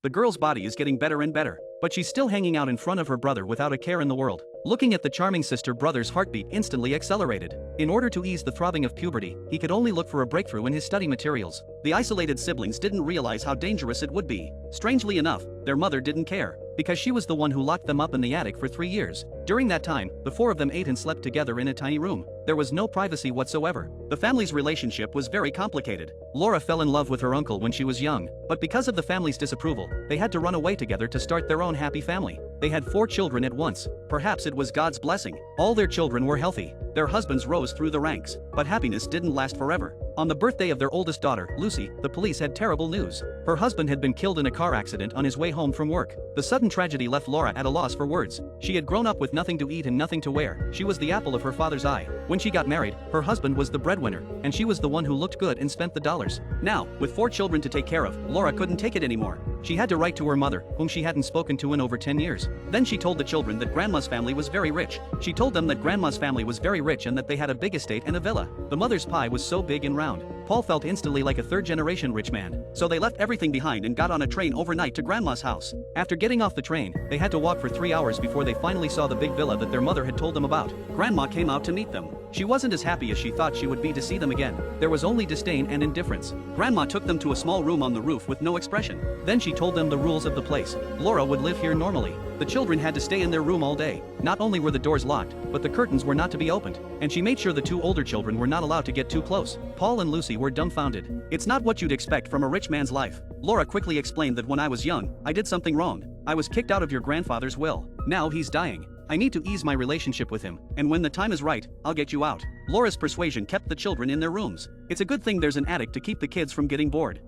The girl's body is getting better and better, but she's still hanging out in front of her brother without a care in the world. Looking at the charming sister-brother's heartbeat instantly accelerated. In order to ease the throbbing of puberty, he could only look for a breakthrough in his study materials. The isolated siblings didn't realize how dangerous it would be. Strangely enough, their mother didn't care, because she was the one who locked them up in the attic for 3 years. During that time, the four of them ate and slept together in a tiny room. There was no privacy whatsoever. The family's relationship was very complicated. Laura fell in love with her uncle when she was young, but because of the family's disapproval, they had to run away together to start their own happy family. They had 4 children at once. Perhaps it was God's blessing. All their children were healthy. Their husbands rose through the ranks, but happiness didn't last forever. On the birthday of their oldest daughter, Lucy, the police had terrible news. Her husband had been killed in a car accident on his way home from work. The sudden tragedy left Laura at a loss for words. She had grown up with nothing to eat and nothing to wear. She was the apple of her father's eye. When she got married, her husband was the breadwinner, and she was the one who looked good and spent the dollars. Now, with 4 children to take care of, Laura couldn't take it anymore. She had to write to her mother, whom she hadn't spoken to in over 10 years. Then she told the children that Grandma's family was very rich. She told them that Grandma's family was very rich and that they had a big estate and a villa. The mother's pie was so big and round. Paul felt instantly like a third-generation rich man. So they left everything behind and got on a train overnight to Grandma's house. After getting off the train, they had to walk for 3 hours before they finally saw the big villa that their mother had told them about. Grandma came out to meet them. She wasn't as happy as she thought she would be to see them again. There was only disdain and indifference. Grandma took them to a small room on the roof with no expression. Then she told them the rules of the place. Laura would live here normally. The children had to stay in their room all day. Not only were the doors locked, but the curtains were not to be opened. And she made sure the 2 older children were not allowed to get too close. Paul and Lucy were dumbfounded. It's not what you'd expect from a rich man's life. Laura quickly explained that when I was young, I did something wrong. I was kicked out of your grandfather's will. Now he's dying. I need to ease my relationship with him, and when the time is right, I'll get you out. Laura's persuasion kept the children in their rooms. It's a good thing there's an attic to keep the kids from getting bored.